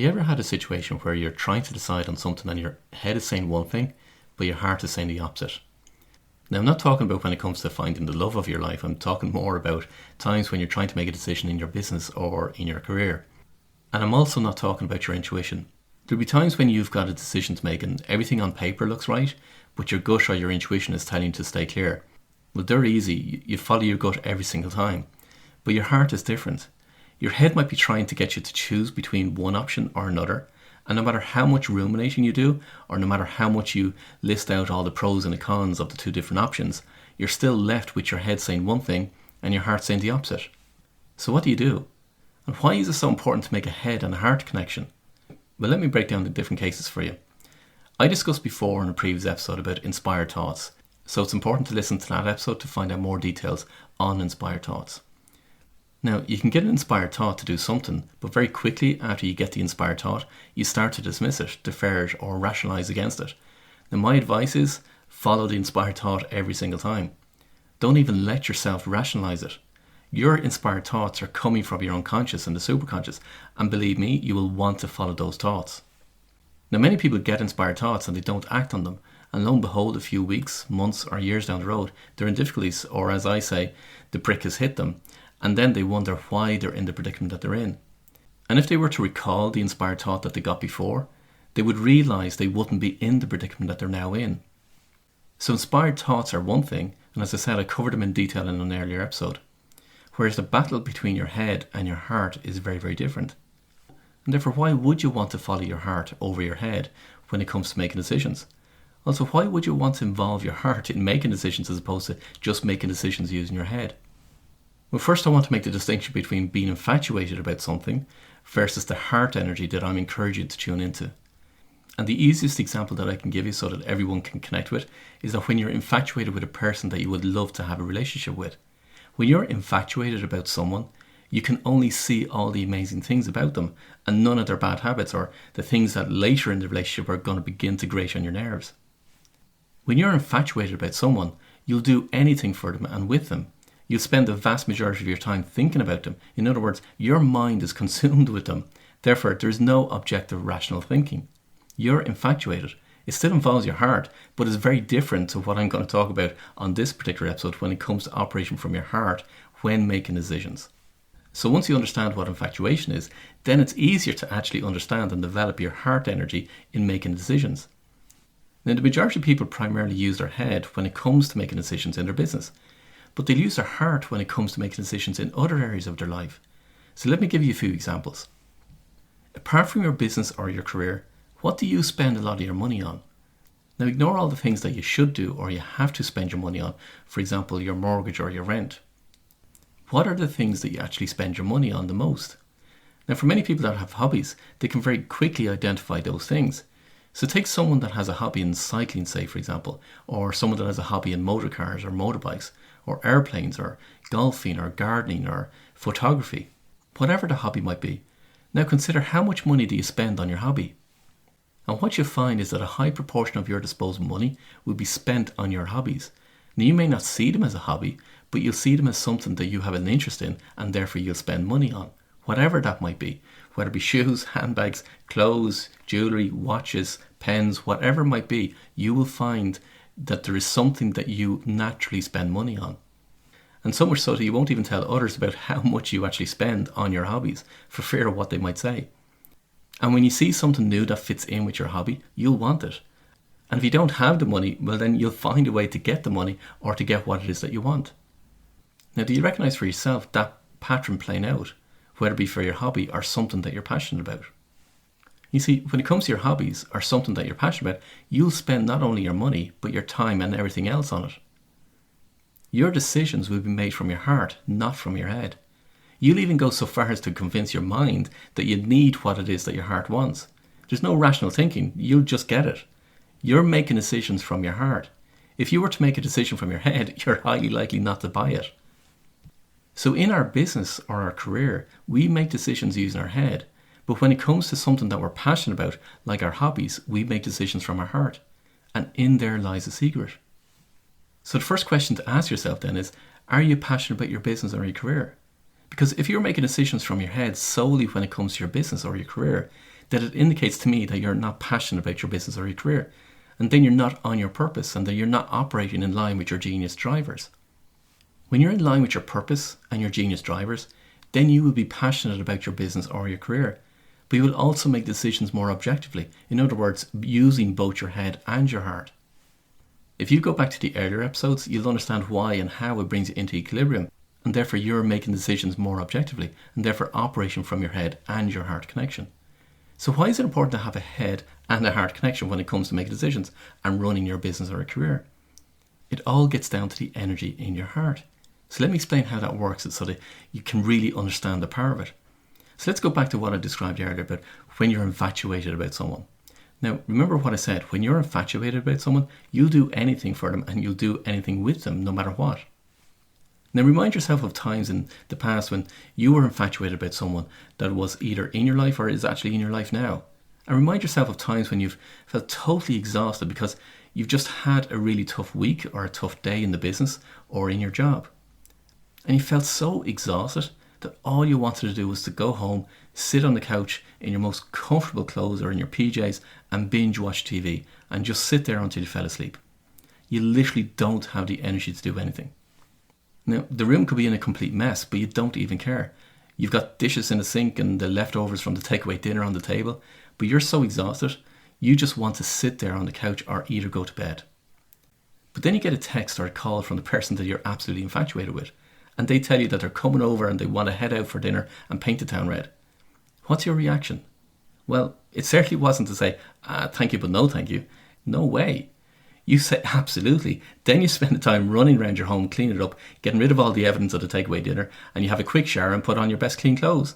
you ever had a situation where you're trying to decide on something and your head is saying one thing, but your heart is saying the opposite? Now, I'm not talking about when it comes to finding the love of your life. I'm talking more about times when you're trying to make a decision in your business or in your career. And I'm also not talking about your intuition. There'll be times when you've got a decision to make and everything on paper looks right, but your gut or your intuition is telling you to stay clear. Well, they're easy. You follow your gut every single time. But your heart is different. Your head might be trying to get you to choose between one option or another. And no matter how much ruminating you do, or no matter how much you list out all the pros and the cons of the two different options, you're still left with your head saying one thing and your heart saying the opposite. So what do you do? And why is it so important to make a head and a heart connection? Well, let me break down the different cases for you. I discussed before in a previous episode about inspired thoughts, so it's important to listen to that episode to find out more details on inspired thoughts. Now, you can get an inspired thought to do something, but very quickly after you get the inspired thought, you start to dismiss it, defer it, or rationalise against it. Now, my advice is follow the inspired thought every single time. Don't even let yourself rationalise it. Your inspired thoughts are coming from your unconscious and the superconscious, and believe me, you will want to follow those thoughts. Now, many people get inspired thoughts and they don't act on them, and lo and behold, a few weeks, months, or years down the road, they're in difficulties, or as I say, the brick has hit them. And then they wonder why they're in the predicament that they're in. And if they were to recall the inspired thought that they got before, they would realise they wouldn't be in the predicament that they're now in. So inspired thoughts are one thing, and as I said, I covered them in detail in an earlier episode. Whereas the battle between your head and your heart is very, very different. And therefore, why would you want to follow your heart over your head when it comes to making decisions? Also, why would you want to involve your heart in making decisions as opposed to just making decisions using your head? Well, first I want to make the distinction between being infatuated about something versus the heart energy that I'm encouraging you to tune into. And the easiest example that I can give you so that everyone can connect with is that when you're infatuated with a person that you would love to have a relationship with. When you're infatuated about someone, you can only see all the amazing things about them and none of their bad habits or the things that later in the relationship are going to begin to grate on your nerves. When you're infatuated about someone, you'll do anything for them and with them. You'll spend the vast majority of your time thinking about them. In other words, your mind is consumed with them. Therefore, there's no objective rational thinking. You're infatuated. It still involves your heart, but it's very different to what I'm going to talk about on this particular episode when it comes to operating from your heart when making decisions. So once you understand what infatuation is, then it's easier to actually understand and develop your heart energy in making decisions. Now, the majority of people primarily use their head when it comes to making decisions in their business. But they'll use their heart when it comes to making decisions in other areas of their life. So let me give you a few examples. Apart from your business or your career, what do you spend a lot of your money on? Now ignore all the things that you should do or you have to spend your money on, for example, your mortgage or your rent. What are the things that you actually spend your money on the most? Now for many people that have hobbies, they can very quickly identify those things. So take someone that has a hobby in cycling, say for example, or someone that has a hobby in motor cars or motorbikes, or airplanes, or golfing, or gardening, or photography, whatever the hobby might be. Now consider how much money do you spend on your hobby? And what you'll find is that a high proportion of your disposable money will be spent on your hobbies. Now you may not see them as a hobby, but you'll see them as something that you have an interest in and therefore you'll spend money on, whatever that might be, whether it be shoes, handbags, clothes, jewellery, watches, pens, whatever it might be, you will find that there is something that you naturally spend money on. And so much so that you won't even tell others about how much you actually spend on your hobbies for fear of what they might say. And when you see something new that fits in with your hobby, you'll want it. And if you don't have the money, well then you'll find a way to get the money or to get what it is that you want. Now, do you recognise for yourself that pattern playing out, whether it be for your hobby or something that you're passionate about? You see, when it comes to your hobbies or something that you're passionate about, you'll spend not only your money, but your time and everything else on it. Your decisions will be made from your heart, not from your head. You'll even go so far as to convince your mind that you need what it is that your heart wants. There's no rational thinking, you'll just get it. You're making decisions from your heart. If you were to make a decision from your head, you're highly likely not to buy it. So in our business or our career, we make decisions using our head. But when it comes to something that we're passionate about, like our hobbies, we make decisions from our heart. And in there lies a secret. So the first question to ask yourself then is, are you passionate about your business or your career? Because if you're making decisions from your head solely when it comes to your business or your career, that it indicates to me that you're not passionate about your business or your career. And then you're not on your purpose, and that you're not operating in line with your genius drivers. When you're in line with your purpose and your genius drivers, then you will be passionate about your business or your career. But you will also make decisions more objectively. In other words, using both your head and your heart. If you go back to the earlier episodes, you'll understand why and how it brings you into equilibrium, and therefore you're making decisions more objectively, and therefore operating from your head and your heart connection. So why is it important to have a head and a heart connection when it comes to making decisions and running your business or a career? It all gets down to the energy in your heart. So let me explain how that works so that you can really understand the power of it. So let's go back to what I described earlier about when you're infatuated about someone. Now, remember what I said, when you're infatuated about someone, you'll do anything for them and you'll do anything with them no matter what. Now, remind yourself of times in the past when you were infatuated about someone that was either in your life or is actually in your life now. And remind yourself of times when you've felt totally exhausted because you've just had a really tough week or a tough day in the business or in your job. And you felt so exhausted that all you wanted to do was to go home, sit on the couch in your most comfortable clothes or in your PJs and binge watch TV and just sit there until you fell asleep. You literally don't have the energy to do anything. Now, the room could be in a complete mess, but you don't even care. You've got dishes in the sink and the leftovers from the takeaway dinner on the table, but you're so exhausted, you just want to sit there on the couch or eat or go to bed. But then you get a text or a call from the person that you're absolutely infatuated with, and they tell you that they're coming over and they want to head out for dinner and paint the town red. What's your reaction? Well, it certainly wasn't to say, thank you, but no thank you. No way. You say absolutely. Then you spend the time running around your home, cleaning it up, getting rid of all the evidence of the takeaway dinner, and you have a quick shower and put on your best clean clothes.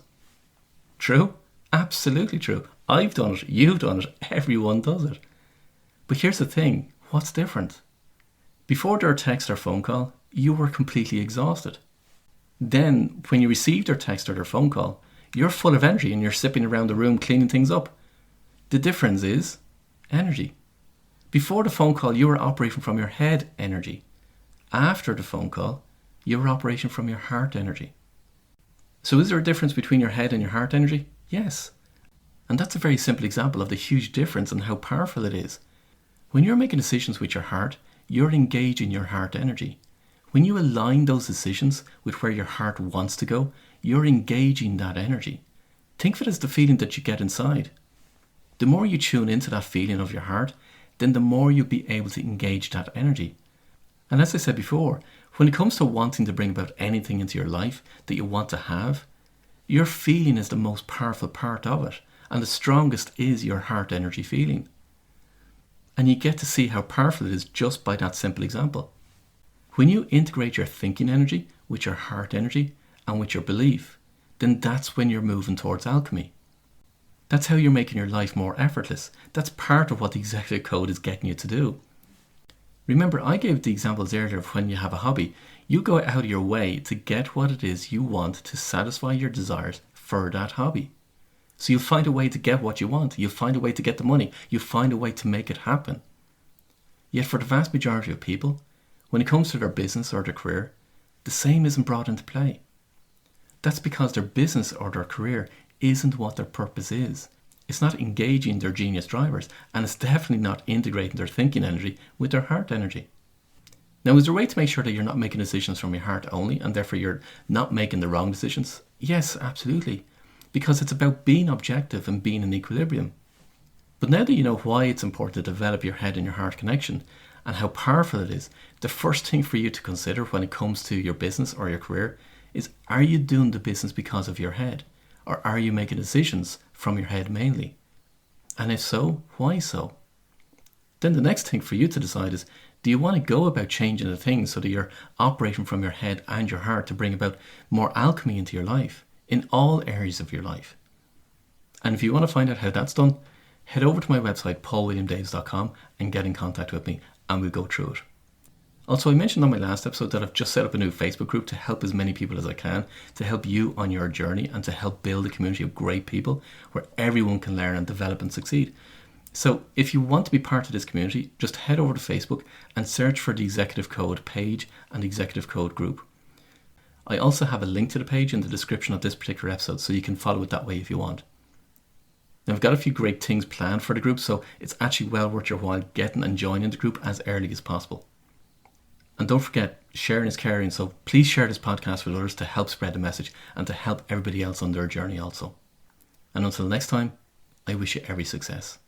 True? Absolutely true. I've done it. You've done it. Everyone does it. But here's the thing. What's different? Before their text or phone call, you were completely exhausted. Then, when you received their text or their phone call, you're full of energy and you're zipping around the room cleaning things up. The difference is energy. Before the phone call, you were operating from your head energy. After the phone call, you were operating from your heart energy. So is there a difference between your head and your heart energy? Yes. And that's a very simple example of the huge difference and how powerful it is. When you're making decisions with your heart, you're engaging your heart energy. When you align those decisions with where your heart wants to go, you're engaging that energy. Think of it as the feeling that you get inside. The more you tune into that feeling of your heart, then the more you'll be able to engage that energy. And as I said before, when it comes to wanting to bring about anything into your life that you want to have, your feeling is the most powerful part of it, and the strongest is your heart energy feeling. And you get to see how powerful it is just by that simple example. When you integrate your thinking energy with your heart energy and with your belief, then that's when you're moving towards alchemy. That's how you're making your life more effortless. That's part of what the executive code is getting you to do. Remember, I gave the examples earlier of when you have a hobby. You go out of your way to get what it is you want to satisfy your desires for that hobby. So you'll find a way to get what you want. You'll find a way to get the money. You'll find a way to make it happen. Yet for the vast majority of people, when it comes to their business or their career, the same isn't brought into play. That's because their business or their career isn't what their purpose is. It's not engaging their genius drivers, and it's definitely not integrating their thinking energy with their heart energy. Now, is there a way to make sure that you're not making decisions from your heart only, and therefore you're not making the wrong decisions? Yes, absolutely. Because it's about being objective and being in equilibrium. But now that you know why it's important to develop your head and your heart connection, and how powerful it is, the first thing for you to consider when it comes to your business or your career is, are you doing the business because of your head? Or are you making decisions from your head mainly? And if so, why so? Then the next thing for you to decide is, do you want to go about changing the things so that you're operating from your head and your heart to bring about more alchemy into your life, in all areas of your life? And if you want to find out how that's done, head over to my website, paulwilliamdaves.com, and get in contact with me, and we'll go through it. Also, I mentioned on my last episode that I've just set up a new Facebook group to help as many people as I can, to help you on your journey and to help build a community of great people where everyone can learn and develop and succeed. So if you want to be part of this community, just head over to Facebook and search for the Executive Code page and the Executive Code group. I also have a link to the page in the description of this particular episode, so you can follow it that way if you want. Now, I've got a few great things planned for the group, so it's actually well worth your while getting and joining the group as early as possible. And don't forget, sharing is caring, so please share this podcast with others to help spread the message and to help everybody else on their journey also. And until next time, I wish you every success.